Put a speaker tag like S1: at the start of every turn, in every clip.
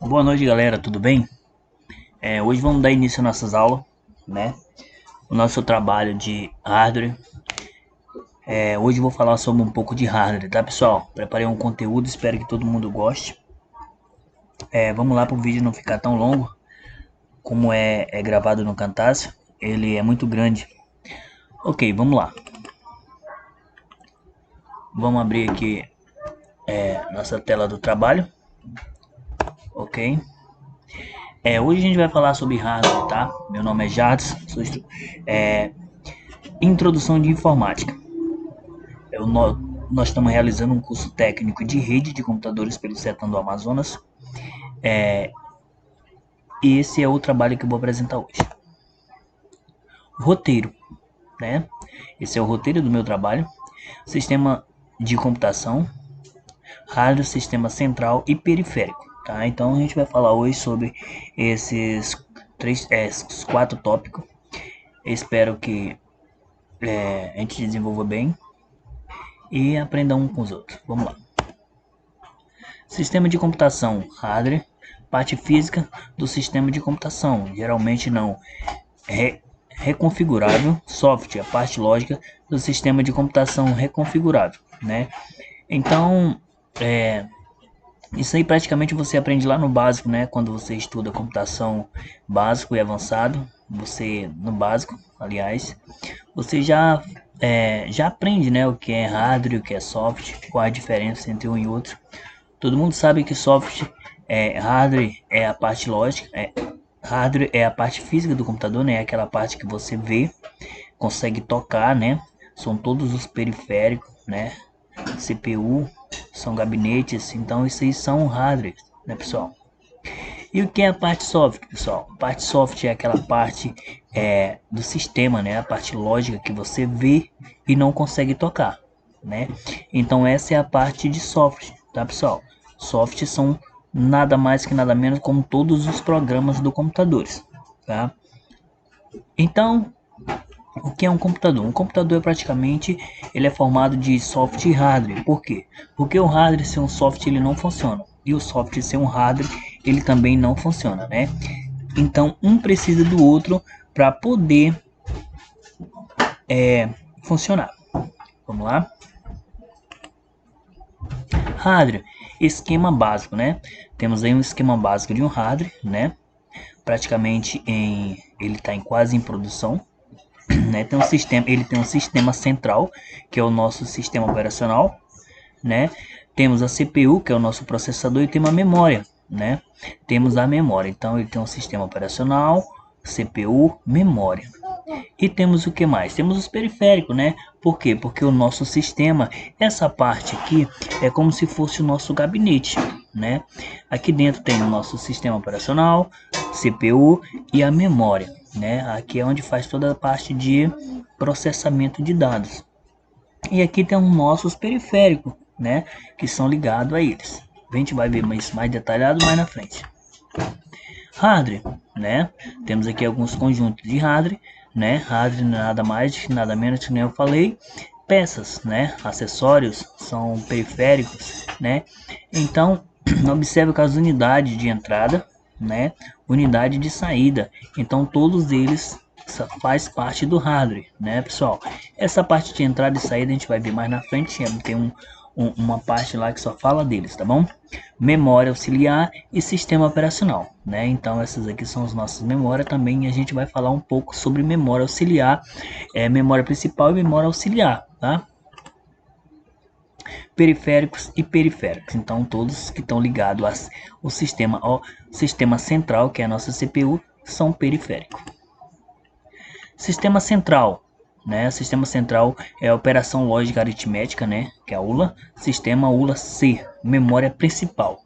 S1: Boa noite, galera, tudo bem? Hoje vamos dar início às nossas aulas, né? O nosso trabalho de hardware. Hoje eu vou falar sobre um pouco de hardware, tá, pessoal? Preparei um conteúdo, espero que todo mundo goste. Vamos lá para o vídeo não ficar tão longo, como é gravado no Camtasia. Ele é muito grande. Ok, vamos lá. Vamos abrir aqui nossa tela do trabalho, ok? Hoje a gente vai falar sobre hardware, tá? Meu nome é Jardim, é, introdução de informática. Nós estamos realizando um curso técnico de rede de computadores pelo Sertão do Amazonas. E esse é o trabalho que eu vou apresentar hoje. Roteiro, né? Esse é o roteiro do meu trabalho. Sistema de computação, rádio, sistema central e periférico, tá? Então a gente vai falar hoje sobre esses quatro tópicos. Espero que a gente desenvolva bem e aprenda um com os outros. Vamos lá. Sistema de computação, hardware, parte física do sistema de computação, geralmente não reconfigurável, software, a parte lógica do sistema de computação reconfigurável, né? Então, isso aí praticamente você aprende lá no básico, né? Quando você estuda computação básico e avançado, você no básico, aliás, você já aprende, né? O que é hardware, o que é software, qual a diferença entre um e outro. Todo mundo sabe que hardware é a parte lógica, hardware é a parte física do computador, né? Aquela parte que você vê, consegue tocar, né? São todos os periféricos, né? CPU, são gabinetes, então isso aí são hardware, né, pessoal? E o que é a parte software, pessoal? A parte software é aquela parte do sistema, né? A parte lógica que você vê e não consegue tocar, né? Então essa é a parte de software, tá, pessoal? Software são nada mais que nada menos como todos os programas do computador, tá? Então, o que é um computador? Um computador é praticamente ele é formado de software e hardware. Por quê? Porque o hardware sem um software ele não funciona e o software sem um hardware ele também não funciona, né? Então um precisa do outro para poder funcionar. Vamos lá? Hardware, esquema básico, né? Temos aí um esquema básico de um hardware, né? Ele está quase em produção, né? Ele tem um sistema central, que é o nosso sistema operacional, né? Temos a CPU, que é o nosso processador, e temos a memória, né? Temos a memória, então ele tem um sistema operacional, CPU, memória. E temos o que mais? Temos os periféricos, né? Por quê? Porque o nosso sistema, essa parte aqui é como se fosse o nosso gabinete, né? Aqui dentro tem o nosso sistema operacional, CPU e a memória, né? Aqui é onde faz toda a parte de processamento de dados. E aqui tem os nossos periféricos, né? Que são ligados a eles. A gente vai ver isso mais detalhado mais na frente. Hardware, né? Temos aqui alguns conjuntos de hardware, né? Hardware nada mais, nada menos que nem eu falei. Peças, né? Acessórios são periféricos, né? Então, observe que as unidades de entrada, né? Unidade de saída. Então, todos eles faz parte do hardware, né, pessoal? Essa parte de entrada e saída a gente vai ver mais na frente. Tem uma parte lá que só fala deles, tá bom? Memória auxiliar e sistema operacional, né? Então essas aqui são as nossas memórias também. A gente vai falar um pouco sobre memória auxiliar, memória principal e memória auxiliar, tá? Periféricos e periféricos, então todos que estão ligados ao sistema central, que é a nossa CPU, são periféricos. Sistema central, né? Sistema central é a operação lógica aritmética, né? Que é a ULA. Sistema ULA-C, memória principal,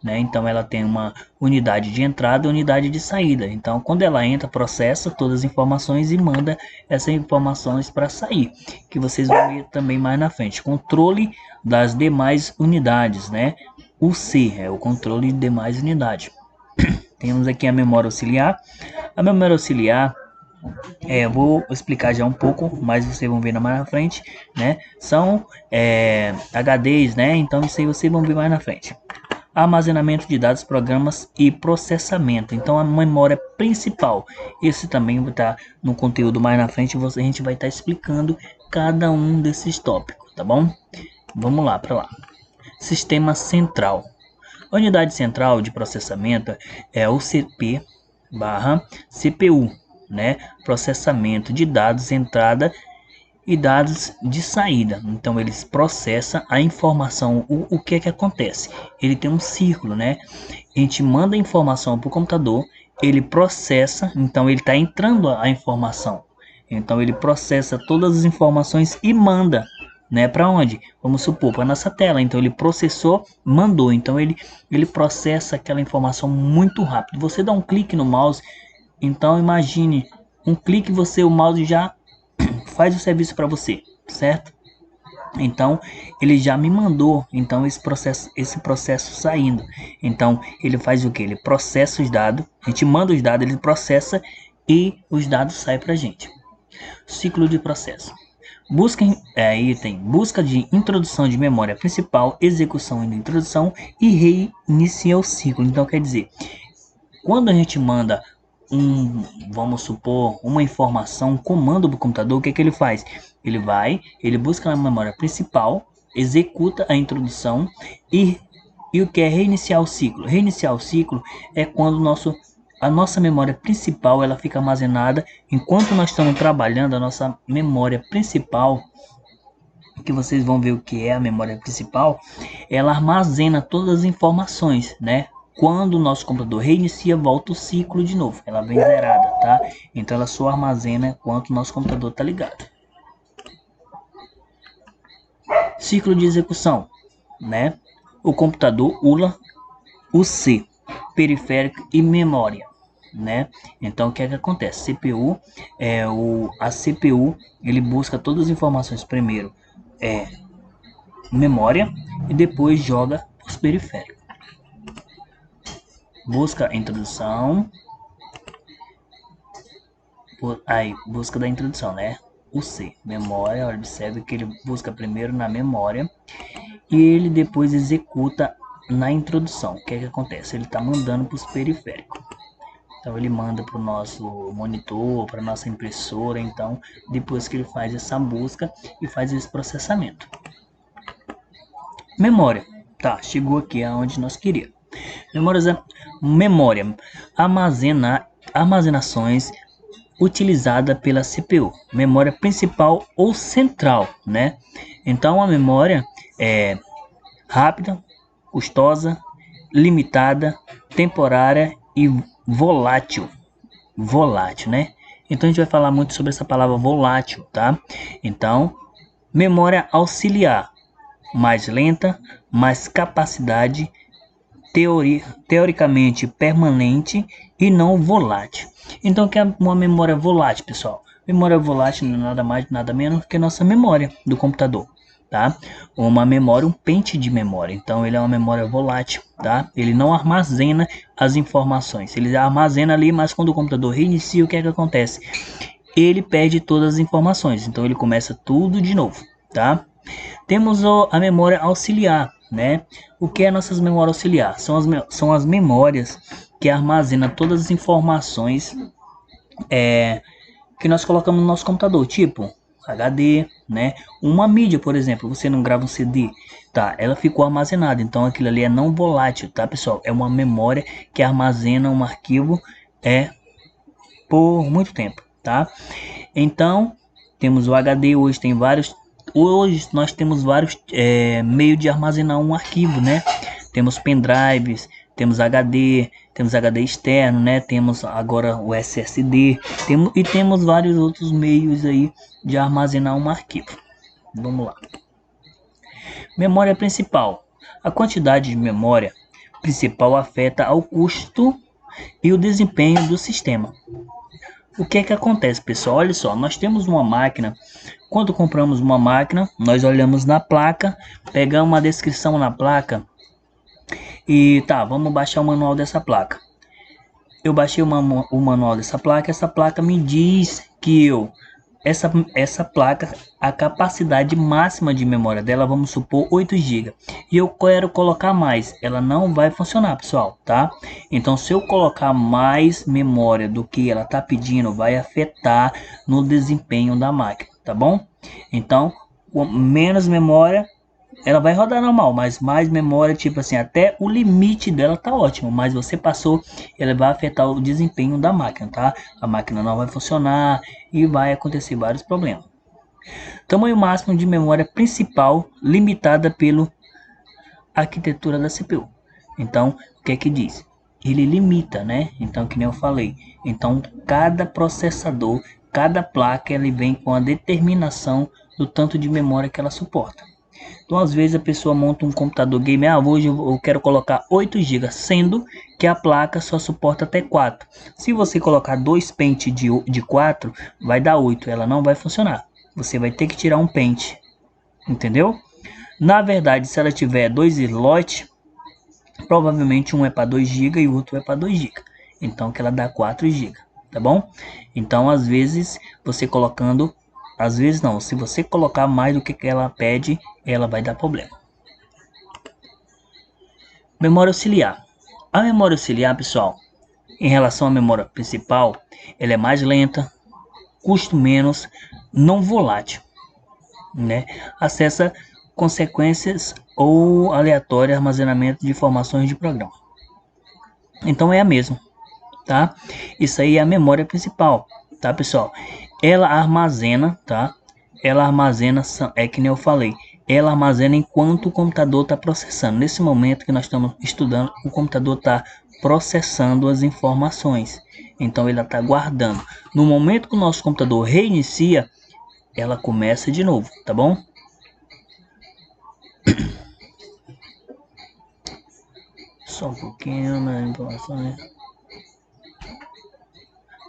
S1: né? Então ela tem uma unidade de entrada e unidade de saída. Então quando ela entra, processa todas as informações e manda essas informações para sair, que vocês vão ver também mais na frente. Controle das demais unidades, né? O C é o controle de demais unidades. Temos aqui a memória auxiliar. A memória auxiliar vou explicar já um pouco, mas vocês vão ver mais na frente, né? São HDs, né? Então isso aí vocês vão ver mais na frente. armazenamento de dados, programas e processamento. Então a memória principal, esse também vai estar no conteúdo mais na frente, a gente vai estar explicando cada um desses tópicos, tá bom? Vamos lá para lá. Sistema central. A unidade central de processamento é o CPU, né? Processamento de dados, entrada e dados de saída. Então eles processam a informação. O que é que acontece? Ele tem um círculo, né? A gente manda a informação para o computador, ele processa, então ele está entrando a informação. Então ele processa todas as informações e manda, né? Para onde? Vamos supor, para nossa tela. Então ele processou, mandou. Então ele processa aquela informação muito rápido. Você dá um clique no mouse, então imagine um clique, o mouse já faz o serviço para você, certo? Então ele já me mandou, então esse processo saindo. Então ele faz o que? Ele processa os dados, a gente manda os dados, ele processa e os dados saem para a gente. Ciclo de processo. Busca de introdução de memória principal, execução de introdução e reinicia o ciclo. Então quer dizer, quando a gente manda vamos supor, uma informação, um comando do computador, o que é que ele faz? Ele busca na memória principal, executa a introdução e o que é reiniciar o ciclo? Reiniciar o ciclo é quando a nossa memória principal ela fica armazenada enquanto nós estamos trabalhando. A nossa memória principal, que vocês vão ver o que é a memória principal, ela armazena todas as informações, né? Quando o nosso computador reinicia, volta o ciclo de novo. Ela vem zerada, tá? Então ela só armazena enquanto o nosso computador está ligado. Ciclo de execução, né? O computador usa periférico e memória, né? Então o que é que acontece? A CPU ele busca todas as informações primeiro memória e depois joga os periféricos. Busca a introdução, busca da introdução, né? O C, memória, observe que ele busca primeiro na memória e ele depois executa na introdução. O que é que acontece? Ele está mandando para os periféricos. Então ele manda para o nosso monitor, para nossa impressora. Então depois que ele faz essa busca e faz esse processamento. Memória, tá? Chegou aqui aonde nós queríamos. Memória, armazenações utilizada pela CPU, memória principal ou central, né? Então a memória é rápida, custosa, limitada, temporária e volátil, né? Então a gente vai falar muito sobre essa palavra volátil, tá? Então, memória auxiliar, mais lenta, mais capacidade, teoricamente permanente e não volátil. Então, o que é uma memória volátil, pessoal? Memória volátil não é nada mais, nada menos que a nossa memória do computador, tá? Uma memória, um pente de memória. Então, ele é uma memória volátil, tá? Ele não armazena as informações. Ele armazena ali, mas quando o computador reinicia, o que é que acontece? Ele perde todas as informações. Então, ele começa tudo de novo, tá? Temos a memória auxiliar, né? O que é nossas memórias auxiliar? São as memórias que armazenam todas as informações que nós colocamos no nosso computador, tipo HD, né? Uma mídia, por exemplo, você não grava um CD, tá? Ela ficou armazenada, então aquilo ali é não volátil, tá, pessoal? É uma memória que armazena um arquivo por muito tempo, tá? Então, temos o HD, hoje nós temos vários meios de armazenar um arquivo, né? Temos pendrives, temos HD externo, né? Temos agora o SSD, temos vários outros meios aí de armazenar um arquivo. Vamos lá. Memória principal. A quantidade de memória principal afeta ao custo e o desempenho do sistema. O que é que acontece, pessoal? Olha só, nós temos uma máquina. Quando compramos uma máquina, nós olhamos na placa, pegamos uma descrição na placa e tá, vamos baixar o manual dessa placa. Eu baixei o manual dessa placa, essa placa me diz que eu essa placa, a capacidade máxima de memória dela, vamos supor 8 GB, e eu quero colocar mais, ela não vai funcionar, pessoal, tá? Então, se eu colocar mais memória do que ela tá pedindo, vai afetar no desempenho da máquina, tá bom? Então, com menos memória, ela vai rodar normal, mas mais memória, tipo assim, até o limite dela tá ótimo, mas você passou, ela vai afetar o desempenho da máquina, tá? A máquina não vai funcionar e vai acontecer vários problemas. Tamanho máximo de memória principal limitada pela arquitetura da CPU. Então, o que é que diz? Ele limita, né? Então, que nem eu falei. Então, cada processador, cada placa, ele vem com a determinação do tanto de memória que ela suporta. Então, às vezes a pessoa monta um computador game, hoje eu quero colocar 8 GB, sendo que a placa só suporta até 4. Se você colocar dois pentes de 4, vai dar 8, ela não vai funcionar. Você vai ter que tirar um pente, entendeu? Na verdade, se ela tiver dois slots, provavelmente um é para 2 GB e o outro é para 2 GB. Então, que ela dá 4 GB, tá bom? Então, às vezes, você colocando, às vezes não, se você colocar mais do que ela pede, ela vai dar problema. Memória auxiliar. A memória auxiliar, pessoal, em relação à memória principal, ela é mais lenta, custo menos, não volátil, né? Acessa consequências ou aleatório armazenamento de informações de programa. Então é a mesma, tá? Isso aí é a memória principal, tá, pessoal? Ela armazena, tá? Ela armazena, é que nem eu falei, ela armazena enquanto o computador está processando. Nesse momento que nós estamos estudando, o computador está processando as informações. Então ele está guardando. No momento que o nosso computador reinicia, ela começa de novo, tá bom? Só um pouquinho na informação, né?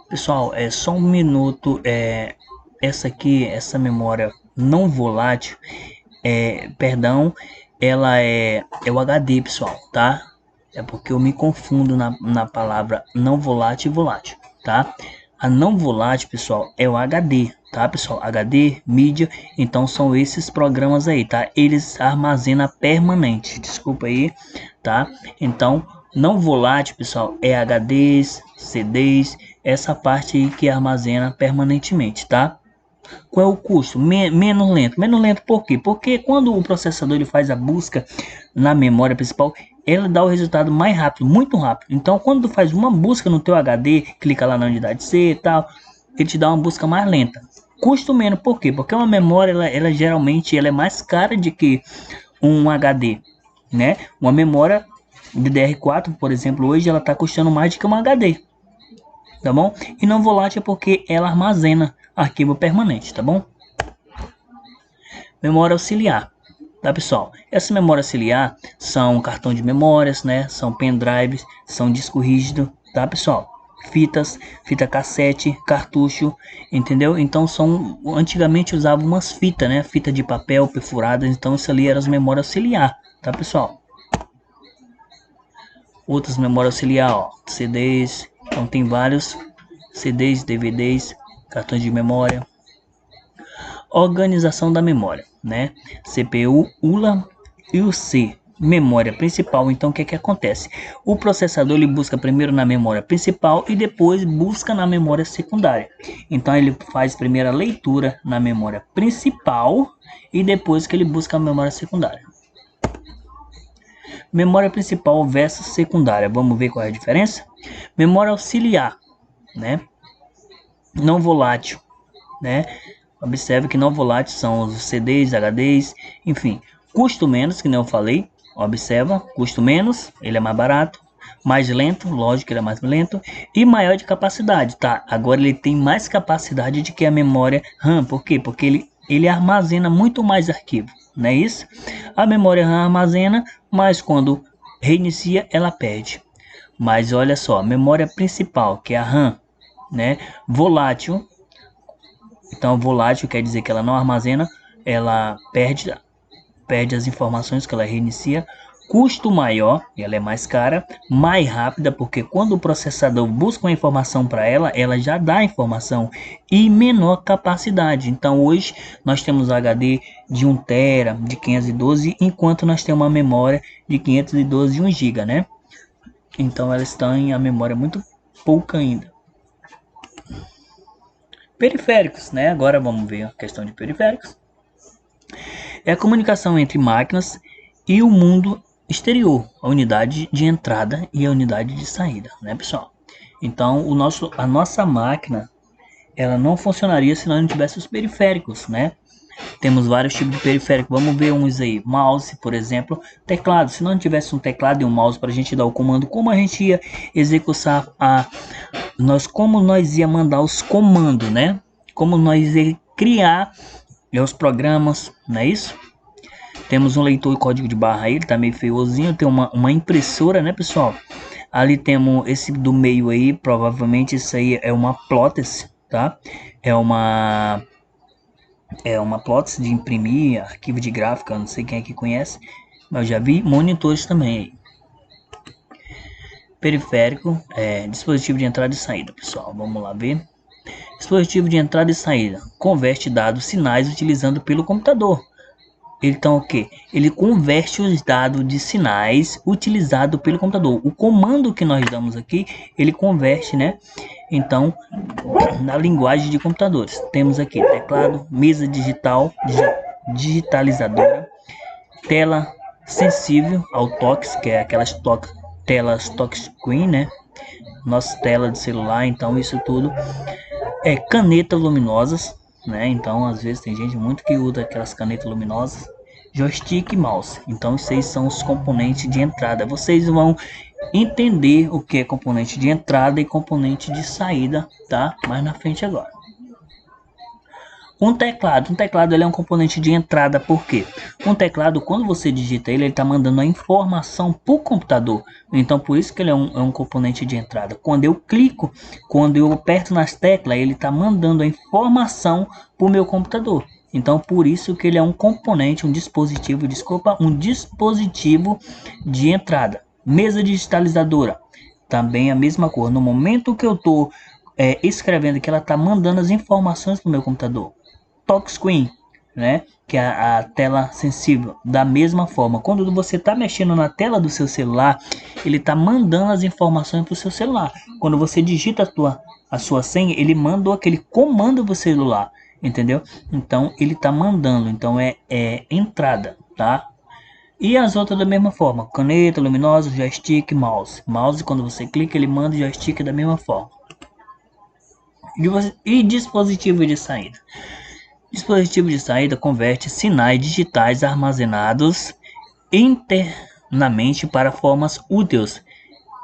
S1: Pessoal, é só um minuto. Essa memória não volátil, perdão, ela é o HD, pessoal, tá? É porque eu me confundo na palavra não volátil e volátil, tá? A não volátil, pessoal, é o HD, tá, pessoal? HD, mídia, então são esses programas aí, tá? Eles armazenam permanente, desculpa aí, tá? Então, não volátil, pessoal, é HDs, CDs, essa parte aí que armazena permanentemente, tá? Qual é o custo? Menos lento. Menos lento por quê? Porque quando o processador ele faz a busca na memória principal, ele dá o resultado mais rápido, muito rápido. Então, quando tu faz uma busca no teu HD, clica lá na unidade C e tal, ele te dá uma busca mais lenta. Custo menos por quê? Porque uma memória, ela geralmente ela é mais cara do que um HD, né? Uma memória DDR4, por exemplo, hoje ela está custando mais do que um HD, tá bom? E não volátil é porque ela armazena arquivo permanente, tá bom? Memória auxiliar, tá, pessoal? Essa memória auxiliar são cartão de memórias, né? São pendrives, são disco rígido, tá, pessoal? Fita cassete, cartucho, entendeu? Então antigamente usavam umas fitas, né? Fita de papel perfuradas, então isso ali era as memórias auxiliar, tá, pessoal? Outras memórias auxiliar, ó, CDs, então tem vários CDs, DVDs, cartões de memória. Organização da memória, né? CPU, ULA e o C, memória principal. Então o que acontece? O processador ele busca primeiro na memória principal e depois busca na memória secundária. Então ele faz primeiro a leitura na memória principal e depois que ele busca a memória secundária. Memória principal versus secundária. Vamos ver qual é a diferença? Memória auxiliar, né? Não volátil, né? Observe que não voláteis são os CDs, HDs, enfim. Custo menos, que nem eu falei. Observa, custo menos, ele é mais barato. Mais lento, lógico que ele é mais lento. E maior de capacidade, tá? Agora ele tem mais capacidade de que a memória RAM. Por quê? Porque ele armazena muito mais arquivo, não é isso? A memória RAM armazena, mas quando reinicia, ela perde. Mas olha só, a memória principal, que é a RAM, né? Volátil. Então, volátil quer dizer que ela não armazena, ela perde as informações que ela reinicia. custo maior, ela é mais cara, mais rápida, porque quando o processador busca uma informação para ela, ela já dá a informação, e menor capacidade. Então hoje nós temos HD de 1 TB, de 512, enquanto nós temos uma memória de 512 e 1 GB, né? Então elas têm a memória muito pouca ainda. Periféricos, né? Agora vamos ver a questão de periféricos. É a comunicação entre máquinas e o mundo exterior, a unidade de entrada e a unidade de saída, né, pessoal? Então, a nossa máquina, ela não funcionaria se nós não tivéssemos os periféricos, né? Temos vários tipos de periférico, vamos ver uns aí. Mouse, por exemplo, teclado. Se não tivesse um teclado e um mouse para a gente dar o comando, como a gente ia executar como nós ia mandar os comandos, né? Como nós ia criar os programas, não é isso? Temos um leitor de código de barra aí, ele tá meio feiozinho. Tem uma impressora, né, pessoal? Ali temos esse do meio aí, provavelmente isso aí é uma plotters, tá? É uma plotters de imprimir arquivo de gráfica, não sei quem aqui conhece, mas eu já vi monitores também aí. Periférico, dispositivo de entrada e saída, pessoal. Vamos lá ver. Dispositivo de entrada e saída converte dados sinais utilizando pelo computador. Então o que? Ele converte os dados de sinais utilizados pelo computador. O comando que nós damos aqui, ele converte, né? Então, na linguagem de computadores, temos aqui teclado, mesa digital, digitalizadora, tela sensível ao toque, que é aquelas telas touchscreen, né? Nossa tela de celular, então isso tudo é canetas luminosas, né? Então às vezes tem gente muito que usa aquelas canetas luminosas, joystick e mouse. Então esses são os componentes de entrada. Vocês vão entender o que é componente de entrada e componente de saída, tá? Mais na frente agora. Um teclado ele é um componente de entrada, por quê? Um teclado, quando você digita ele está mandando a informação para o computador. Então, por isso que ele é um componente de entrada. Quando eu clico, quando eu aperto nas teclas, ele está mandando a informação para o meu computador. Então, por isso que ele é um componente, um dispositivo de entrada. Mesa digitalizadora, também a mesma coisa. No momento que eu estou escrevendo, que ela está mandando as informações para o meu computador. Touchscreen, né? Que é a tela sensível. Da mesma forma, quando você está mexendo na tela do seu celular, ele está mandando as informações para o seu celular. Quando você digita a sua senha, ele manda aquele comando para o celular, entendeu? Então ele está mandando, então é entrada, tá? E as outras da mesma forma, caneta, luminosa, joystick, mouse. Mouse, quando você clica, ele manda o joystick da mesma forma. E dispositivo de saída. Dispositivo de saída converte sinais digitais armazenados internamente para formas úteis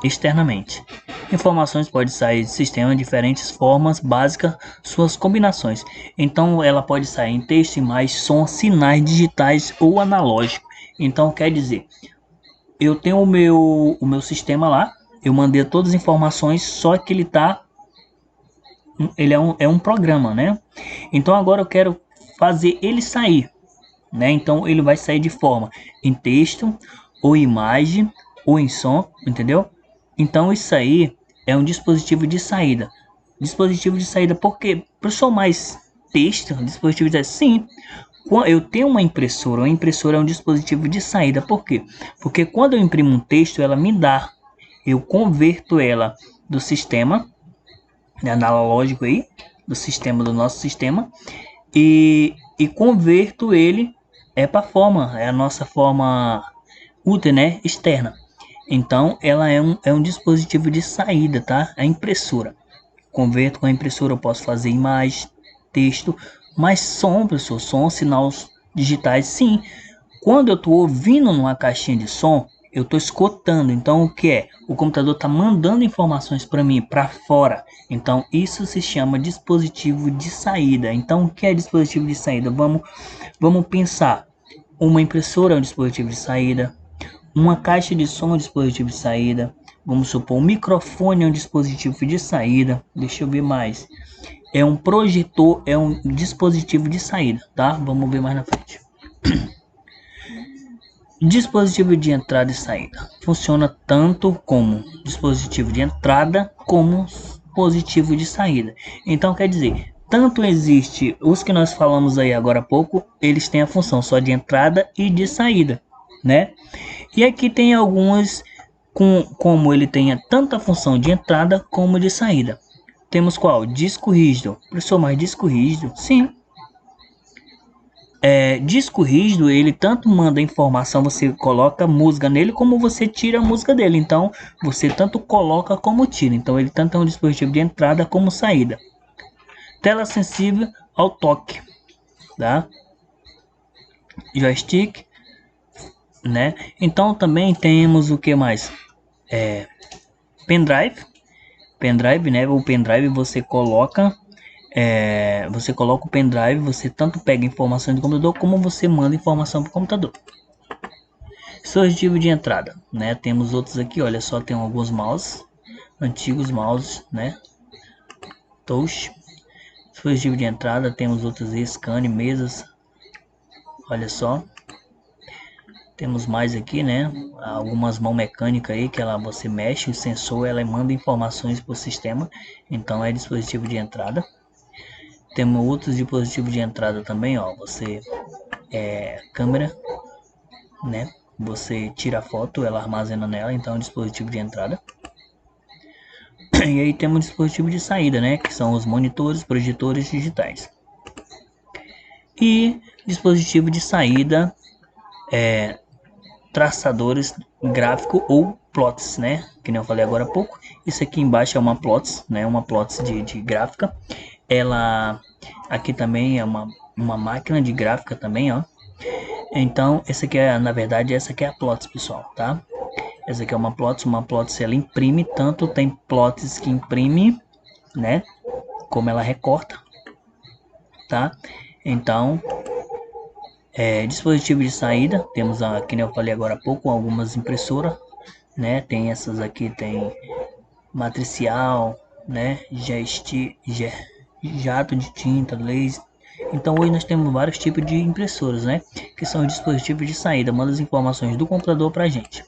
S1: externamente. Informações podem sair do sistema de diferentes formas básicas, suas combinações. Então ela pode sair em texto, imagem, som, sinais digitais ou analógicos. Então quer dizer, eu tenho o meu sistema lá, eu mandei todas as informações, só que ele é um programa, né? Então agora eu quero fazer ele sair, né? Então ele vai sair de forma em texto, ou imagem, ou em som, entendeu? Então isso aí é um dispositivo de saída. Dispositivo de saída, porque para só mais texto, dispositivo de sim. Eu tenho uma impressora é um dispositivo de saída. Por quê? Porque quando eu imprimo um texto, eu converto ela do sistema analógico aí, do nosso sistema, e converto ele para forma, é a nossa forma útil, né, externa. Então ela é um dispositivo de saída, tá? A impressora. Converto com a impressora, eu posso fazer imagem, texto, mas som, pessoal, som, sinais digitais, sim. Quando eu estou ouvindo numa caixinha de som, eu estou escutando. Então o que é? O computador está mandando informações para mim, para fora. Então isso se chama dispositivo de saída. Então o que é dispositivo de saída? Vamos pensar. Uma impressora é um dispositivo de saída. Uma caixa de som é um dispositivo de saída. Vamos supor, um microfone é um dispositivo de saída. Deixa eu ver mais. É um projetor, é um dispositivo de saída, tá? Vamos ver mais na frente. Dispositivo de entrada e saída. Funciona tanto como dispositivo de entrada como dispositivo de saída. Então quer dizer, tanto existe os que nós falamos aí agora há pouco, eles têm a função só de entrada e de saída, né? E aqui tem alguns como ele tenha tanto a função de entrada como de saída. Temos qual? Disco rígido. Professor, mas disco rígido? Sim. Disco rígido, ele tanto manda informação, você coloca música nele, como você tira a música dele. Então, você tanto coloca como tira. Então, ele tanto é um dispositivo de entrada como saída. Tela sensível ao toque, tá? Joystick, né? Então, também temos o que mais? Pendrive. Pendrive, né? O pendrive você coloca o pendrive, você tanto pega informações do computador como você manda informação para o computador. Dispositivo de entrada, né? Temos outros aqui, olha só, tem alguns mouse, antigos mouse, né? Touch. Dispositivo de entrada, temos outros aí, scan, mesas, olha só. Temos mais aqui, né? Algumas mãos mecânicas aí que você mexe, o sensor, ela manda informações para o sistema, então é dispositivo de entrada. Temos outros dispositivos de entrada também, ó. Você câmera, né? Você tira a foto, ela armazena nela, então é um dispositivo de entrada. E aí temos um dispositivo de saída, né? Que são os monitores, projetores digitais. E dispositivo de saída, traçadores gráfico ou plots, né? Que nem eu falei agora há pouco. Isso aqui embaixo é uma plots, né? Uma plots de gráfica. Ela aqui também é uma máquina de gráfica também, ó. Então, essa aqui é, na verdade, essa aqui é a plots, pessoal, tá? Essa aqui é uma plots ela imprime, tanto tem plots que imprime, né? Como ela recorta, tá? Então, dispositivo de saída, temos aqui, eu falei agora há pouco, algumas impressoras, né? Tem essas aqui, tem matricial, né? Jato de tinta, laser. Então hoje nós temos vários tipos de impressoras, né? Que são os dispositivos de saída, manda as informações do computador para a gente.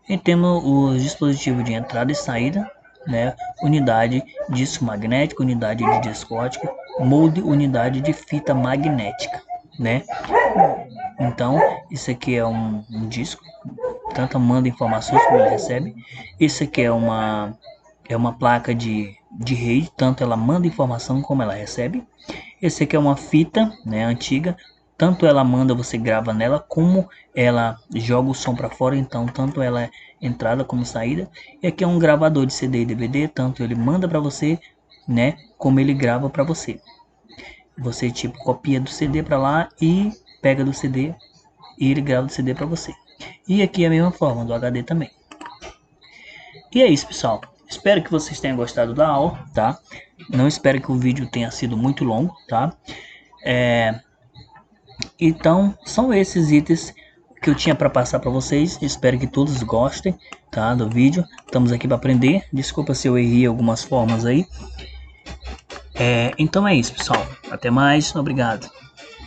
S1: E temos os dispositivos de entrada e saída, né? Unidade disco magnético, unidade de disco óptico, molde, unidade de fita magnética, né? Então, isso aqui é um disco, tanto manda informações como ele recebe. Isso aqui é uma placa de rede, tanto ela manda informação como ela recebe. Esse aqui é uma fita, né, antiga, tanto ela manda, você grava nela, como ela joga o som para fora, então tanto ela é entrada como saída. E aqui é um gravador de CD e DVD, tanto ele manda para você, né, como ele grava para você. Você tipo copia do CD para lá e pega do CD e ele grava do CD para você. E aqui é a mesma forma do HD também. E é isso, pessoal. Espero que vocês tenham gostado da aula, tá? Não espero que o vídeo tenha sido muito longo, tá? Então, são esses itens que eu tinha para passar para vocês. Espero que todos gostem, tá, do vídeo. Estamos aqui para aprender. Desculpa se eu errei algumas formas aí. Então é isso, pessoal. Até mais. Obrigado.